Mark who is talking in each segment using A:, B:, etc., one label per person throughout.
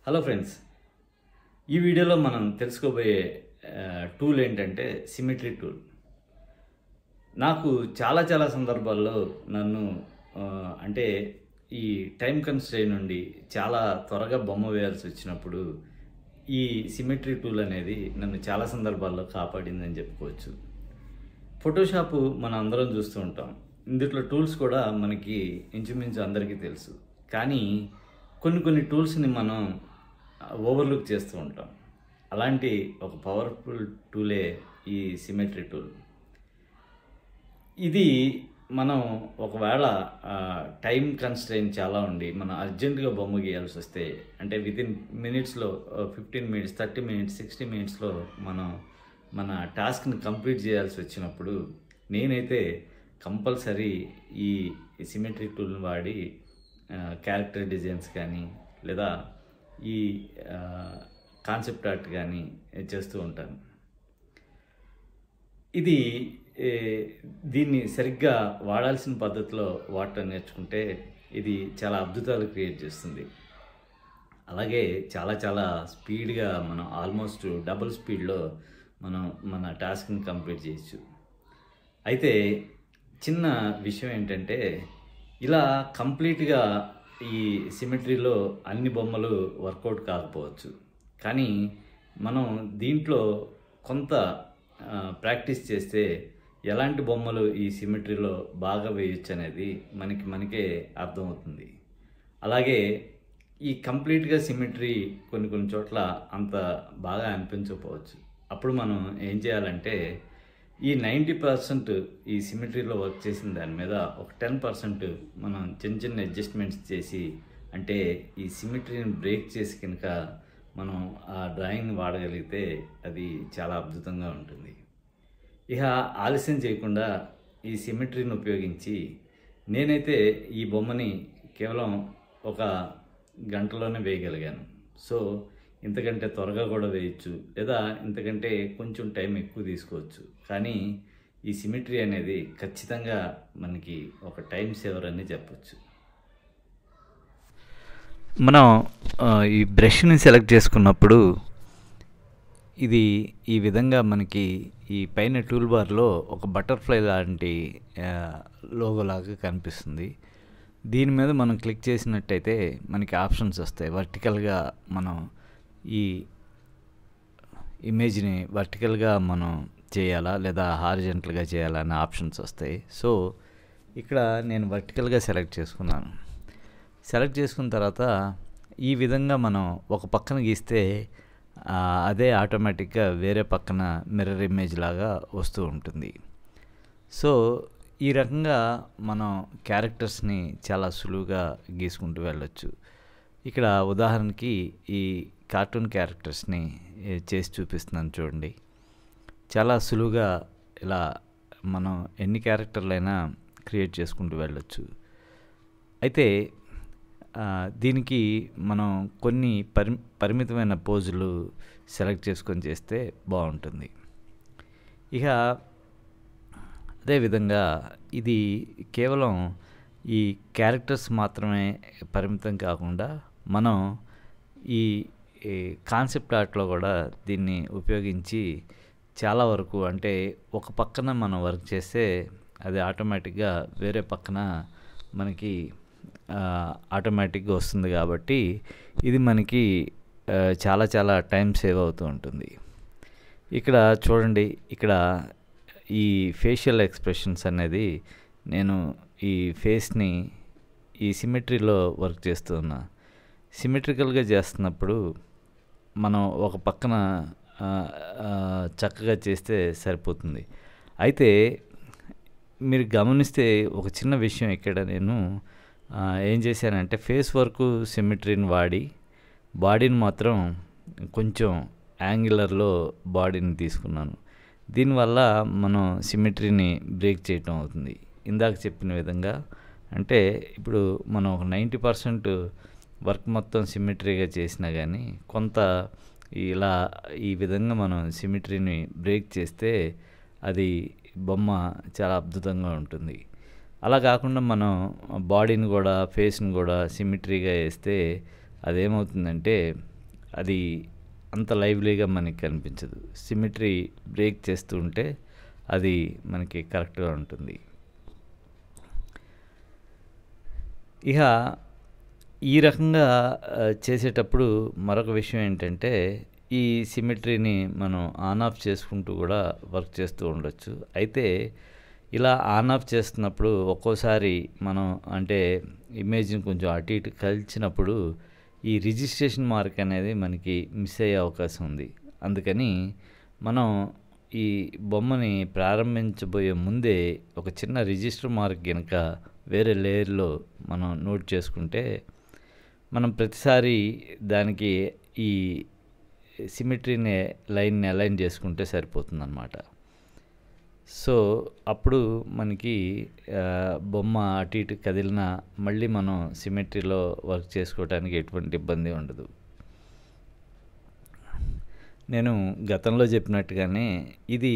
A: Hello friends, ఈ వీడియోలో మనం తెలుసుకోబోయే టూల్ ఏంటంటే సిమెట్రీ టూల్. నాకు చాలా సందర్భాల్లో నన్ను అంటే ఈ టైం కన్స్ట్రెయిన్ నుండి చాలా త్వరగా బొమ్మ వేయాల్సి వచ్చినప్పుడు ఈ సిమెట్రీ టూల్ అనేది నన్ను చాలా సందర్భాల్లో కాపాడిందని చెప్పుకోవచ్చు. ఫోటోషాప్ మనం అందరం చూస్తూ ఉంటాం. ఇందులో టూల్స్ కూడా మనకి ఇంచుమించు అందరికీ తెలుసు. కానీ కొన్ని టూల్స్ని మనం ఓవర్లుక్ చేస్తూ ఉంటాం. అలాంటి ఒక పవర్ఫుల్ టూలే ఈ సిమెట్రీ టూల్. ఇది మనం ఒకవేళ టైం కన్స్ట్రెయిన్ చాలా ఉండి మనం అర్జెంటుగా బొమ్మ గీయాల్సి వస్తే, అంటే వితిన్ మినిట్స్లో 15 మినిట్స్, 30 మినిట్స్, 60 మినిట్స్లో మనం మన టాస్క్ని కంప్లీట్ చేయాల్సి వచ్చినప్పుడు నేనైతే కంపల్సరీ ఈ సిమెట్రీ టూల్ని వాడి క్యారెక్టర్ డిజైన్స్ కానీ లేదా ఈ కాన్సెప్ట్ ఆర్ట్ కానీ చేస్తూ ఉంటాను. ఇది దీన్ని సరిగ్గా వాడాల్సిన పద్ధతిలో వాడటం నేర్చుకుంటే ఇది చాలా అద్భుతాలు క్రియేట్ చేస్తుంది. అలాగే చాలా స్పీడ్గా మనం ఆల్మోస్ట్ డబుల్ స్పీడ్లో మనం మన టాస్క్ని కంప్లీట్ చేయొచ్చు. అయితే చిన్న విషయం ఏంటంటే, ఇలా కంప్లీట్గా ఈ సిమెట్రీలో అన్ని బొమ్మలు వర్కౌట్ కాకపోవచ్చు. కానీ మనం దీంట్లో కొంత ప్రాక్టీస్ చేస్తే ఎలాంటి బొమ్మలు ఈ సిమెట్రీలో బాగా వేయొచ్చు అనేది మనకే అర్థమవుతుంది. అలాగే ఈ కంప్లీట్గా సిమెట్రీ కొన్ని చోట్ల అంత బాగా అనిపించకపోవచ్చు. అప్పుడు మనం ఏం చేయాలంటే, ఈ 90% ఈ సిమెట్రీలో వర్క్ చేసిన దాని మీద ఒక 10% మనం చిన్న అడ్జస్ట్మెంట్స్ చేసి, అంటే ఈ సిమెట్రీని బ్రేక్ చేసి కనుక మనం ఆ డ్రాయింగ్ని వాడగలిగితే అది చాలా అద్భుతంగా ఉంటుంది. ఇక ఆలస్యం చేయకుండా ఈ సిమెట్రీని ఉపయోగించి నేనైతే ఈ బొమ్మని కేవలం ఒక గంటలోనే వేయగలిగాను. సో ఇంతకంటే త్వరగా కూడా వేయచ్చు, లేదా ఇంతకంటే కొంచెం టైం ఎక్కువ తీసుకోవచ్చు. కానీ ఈ సిమెట్రీ అనేది ఖచ్చితంగా మనకి ఒక టైం సేవర్ అని చెప్పచ్చు. మనం ఈ బ్రష్ని సెలెక్ట్ చేసుకున్నప్పుడు ఇది ఈ విధంగా మనకి ఈ పైన టూల్ బార్లో ఒక బటర్ఫ్లై లాంటి లోగో లాగా కనిపిస్తుంది. దీని మీద మనం క్లిక్ చేసినట్టయితే మనకి ఆప్షన్స్ వస్తాయి. వర్టికల్గా మనం ఈ ఇమేజ్ని వర్టికల్గా మనం చేయాలా లేదా హారిజంటల్గా చేయాలా అనే ఆప్షన్స్ వస్తాయి. సో ఇక్కడ నేను వర్టికల్గా సెలెక్ట్ చేసుకున్నాను. సెలెక్ట్ చేసుకున్న తర్వాత ఈ విధంగా మనం ఒక పక్కన గీస్తే అదే ఆటోమేటిక్గా వేరే పక్కన మిర్రర్ ఇమేజ్ లాగా వస్తూ ఉంటుంది. సో ఈ రకంగా మనం క్యారెక్టర్స్ని చాలా సులువుగా గీసుకుంటూ వెళ్ళొచ్చు. ఇక్కడ ఉదాహరణకి ఈ కార్టూన్ క్యారెక్టర్స్ని చేసి చూపిస్తున్నాను చూడండి. చాలా సులువుగా ఇలా మనం ఎన్ని క్యారెక్టర్లైనా క్రియేట్ చేసుకుంటూ వెళ్ళొచ్చు. అయితే దీనికి మనం కొన్ని పరిమితమైన పోజులు సెలెక్ట్ చేసుకొని చేస్తే బాగుంటుంది. ఇక అదేవిధంగా ఇది కేవలం ఈ క్యారెక్టర్స్ మాత్రమే పరిమితం కాకుండా మనం ఈ కాన్సెప్ట్ ఆర్ట్లో కూడా దీన్ని ఉపయోగించి చాలా వరకు, అంటే ఒక పక్కన మనం వర్క్ చేస్తే అది ఆటోమేటిక్గా వేరే పక్కన మనకి ఆటోమేటిక్గా వస్తుంది. కాబట్టి ఇది మనకి చాలా టైం సేవ్ అవుతూ ఉంటుంది. ఇక్కడ చూడండి, ఇక్కడ ఈ ఫేషియల్ ఎక్స్ప్రెషన్స్ అనేది నేను ఈ ఫేస్ని ఈ సిమెట్రీలో వర్క్ చేస్తున్నా. సిమెట్రికల్గా చేస్తున్నప్పుడు మనం ఒక పక్కన చక్కగా చేస్తే సరిపోతుంది. అయితే మీరు గమనిస్తే ఒక చిన్న విషయం, ఇక్కడ నేను ఏం చేశానంటే ఫేస్ వరకు సిమెట్రీని వాడి బాడీని మాత్రం కొంచెం యాంగులర్లో బాడీని తీసుకున్నాను. దీనివల్ల మనం సిమెట్రీని బ్రేక్ చేయటం అవుతుంది. ఇందాక చెప్పిన విధంగా, అంటే ఇప్పుడు మనం ఒక 90% వర్క్ మొత్తం సిమెట్రీగా చేసినా కానీ కొంత ఇలా ఈ విధంగా మనం సిమెట్రీని బ్రేక్ చేస్తే అది బొమ్మ చాలా అద్భుతంగా ఉంటుంది. అలా కాకుండా మనం బాడీని కూడా ఫేస్ని కూడా సిమెట్రీగా వేస్తే అదేమవుతుందంటే అది అంత లైవ్లీగా మనకి కనిపించదు. సిమెట్రీ బ్రేక్ చేస్తూ ఉంటే అది మనకి కరెక్ట్గా ఉంటుంది. ఇక ఈ రకంగా చేసేటప్పుడు మరొక విషయం ఏంటంటే, ఈ సిమెట్రీని మనం ఆన్ ఆఫ్ చేసుకుంటూ కూడా వర్క్ చేస్తూ ఉండొచ్చు. అయితే ఇలా ఆన్ ఆఫ్ చేస్తున్నప్పుడు ఒక్కోసారి మనం అంటే ఇమేజ్ని కొంచెం అటు ఇటు కదిల్చినప్పుడు ఈ రిజిస్ట్రేషన్ మార్క్ అనేది మనకి మిస్ అయ్యే అవకాశం ఉంది. అందుకని మనం ఈ బొమ్మని ప్రారంభించబోయే ముందే ఒక చిన్న రిజిస్టర్ మార్క్ గనుక వేరే లేయర్లో మనం నోట్ చేసుకుంటే, మనం ప్రతిసారి దానికి ఈ సిమెట్రీని లైన్ని అలైన్ చేసుకుంటే సరిపోతుందన్నమాట. సో అప్పుడు మనకి బొమ్మ అటు ఇటు కదిలినా మళ్ళీ మనం సిమెట్రీలో వర్క్ చేసుకోవడానికి ఎటువంటి ఇబ్బంది ఉండదు. నేను గతంలో చెప్పినట్టుగానే ఇది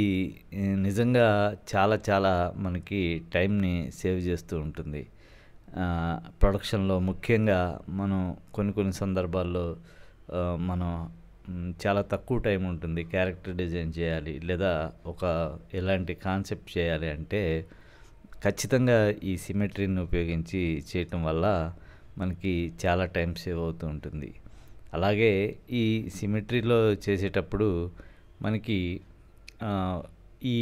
A: నిజంగా చాలా చాలా మనకి టైంని సేవ్ చేస్తూ ఉంటుంది. ప్రొడక్షన్లో ముఖ్యంగా మనం కొన్ని సందర్భాల్లో మనం చాలా తక్కువ టైం ఉంటుంది. క్యారెక్టర్ డిజైన్ చేయాలి లేదా ఎలాంటి కాన్సెప్ట్ చేయాలి అంటే ఖచ్చితంగా ఈ సిమెట్రీని ఉపయోగించి చేయటం వల్ల మనకి చాలా టైం సేవ్ అవుతూ ఉంటుంది. అలాగే ఈ సిమెట్రీలో చేసేటప్పుడు మనకి ఈ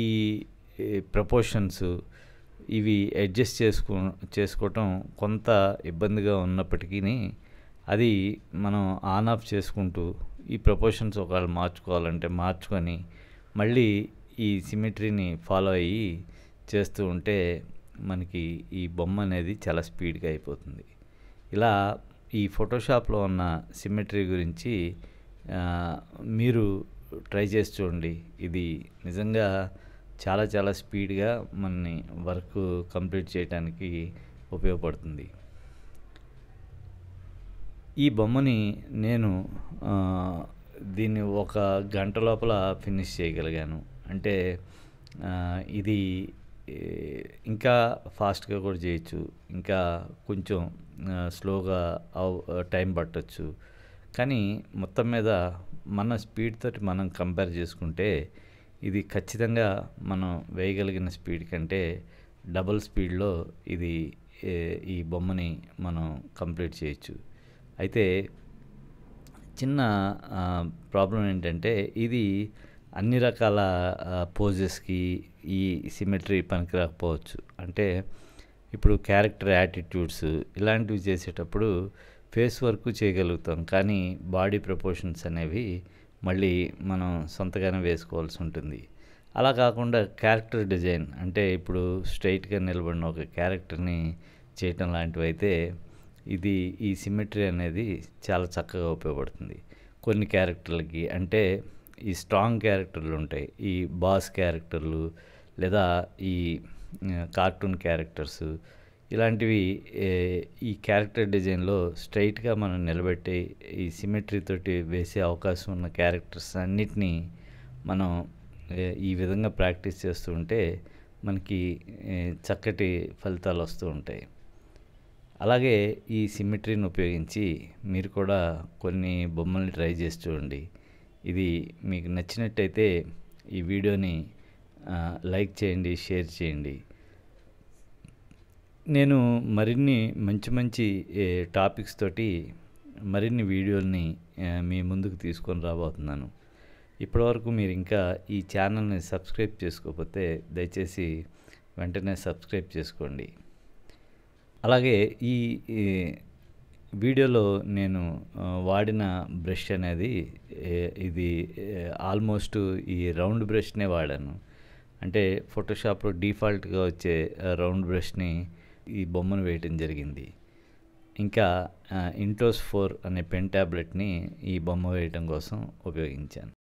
A: ప్రపోర్షన్స్ ఇవి అడ్జస్ట్ చేసుకోవటం కొంత ఇబ్బందిగా ఉన్నప్పటికీ అది మనం ఆన్ ఆఫ్ చేసుకుంటూ ఈ ప్రపోర్షన్స్ ఒకవేళ మార్చుకోవాలంటే మార్చుకొని మళ్ళీ ఈ సిమెట్రీని ఫాలో అయ్యి చేస్తూ ఉంటే మనకి ఈ బొమ్మ అనేది చాలా స్పీడ్గా అయిపోతుంది. ఇలా ఈ ఫోటోషాప్లో ఉన్న సిమెట్రీ గురించి మీరు ట్రై చేసి చూడండి. ఇది నిజంగా చాలా చాలా స్పీడ్గా మనని వర్క్ కంప్లీట్ చేయడానికి ఉపయోగపడుతుంది. ఈ బొమ్మని నేను దీన్ని 1 గంట లోపల ఫినిష్ చేయగలిగాను. అంటే ఇది ఇంకా ఫాస్ట్గా కూడా చేయొచ్చు, ఇంకా కొంచెం స్లోగా టైం పట్టొచ్చు. కానీ మొత్తం మీద మన స్పీడ్ తోటి మనం కంపేర్ చేసుకుంటే ఇది ఖచ్చితంగా మనం వేయగలిగిన స్పీడ్ కంటే డబుల్ స్పీడ్లో ఇది ఈ బొమ్మని మనం కంప్లీట్ చేయొచ్చు. అయితే చిన్న ప్రాబ్లం ఏంటంటే ఇది అన్ని రకాల పోజెస్కి ఈ సిమెట్రీ పనికిరాకపోవచ్చు. అంటే ఇప్పుడు క్యారెక్టర్ యాటిట్యూడ్స్ ఇలాంటివి చేసేటప్పుడు ఫేస్ వర్క్ చేయగలుగుతాం, కానీ బాడీ ప్రపోర్షన్స్ అనేవి మళ్ళీ మనం సొంతగానే వేసుకోవాల్సి ఉంటుంది. అలా కాకుండా క్యారెక్టర్ డిజైన్ అంటే ఇప్పుడు స్ట్రైట్గా నిలబడిన ఒక క్యారెక్టర్ని చేయటం లాంటివి అయితే ఈ సిమెట్రీ అనేది చాలా చక్కగా ఉపయోగపడుతుంది. కొన్ని క్యారెక్టర్లకి అంటే ఈ స్ట్రాంగ్ క్యారెక్టర్లు ఉంటాయి, ఈ బాస్ క్యారెక్టర్లు లేదా ఈ కార్టూన్ క్యారెక్టర్స్ ఇలాంటివి ఈ క్యారెక్టర్ డిజైన్లో స్ట్రైట్గా మనం నిలబెట్టి ఈ సిమెట్రీ తోటి వేసే అవకాశం ఉన్న క్యారెక్టర్స్ అన్నిటినీ మనం ఈ విధంగా ప్రాక్టీస్ చేస్తూ ఉంటే మనకి చక్కటి ఫలితాలు వస్తూ ఉంటాయి. అలాగే ఈ సిమెట్రీని ఉపయోగించి మీరు కూడా కొన్ని బొమ్మల్ని ట్రై చేసి చూడండి. ఇది మీకు నచ్చినట్టయితే ఈ వీడియోని లైక్ చేయండి, షేర్ చేయండి. నేను మరిన్ని మంచి టాపిక్స్ తోటి మరిన్ని వీడియోల్ని మీ ముందుకు తీసుకొని రాబోతున్నాను. ఇప్పటివరకు మీరు ఇంకా ఈ ఛానల్ని సబ్స్క్రైబ్ చేసుకోకపోతే దయచేసి వెంటనే సబ్స్క్రైబ్ చేసుకోండి. అలాగే ఈ వీడియోలో నేను వాడిన బ్రష్ అనేది ఇది ఆల్మోస్ట్ ఈ రౌండ్ బ్రష్నే వాడాను. అంటే ఫోటోషాప్లో డిఫాల్ట్గా వచ్చే రౌండ్ బ్రష్ని ఈ బొమ్మను వేయటం జరిగింది. ఇంకా ఇంటోస్ 4 అనే పెన్ ట్యాబ్లెట్ని ఈ బొమ్మ వేయటం కోసం ఉపయోగించాను.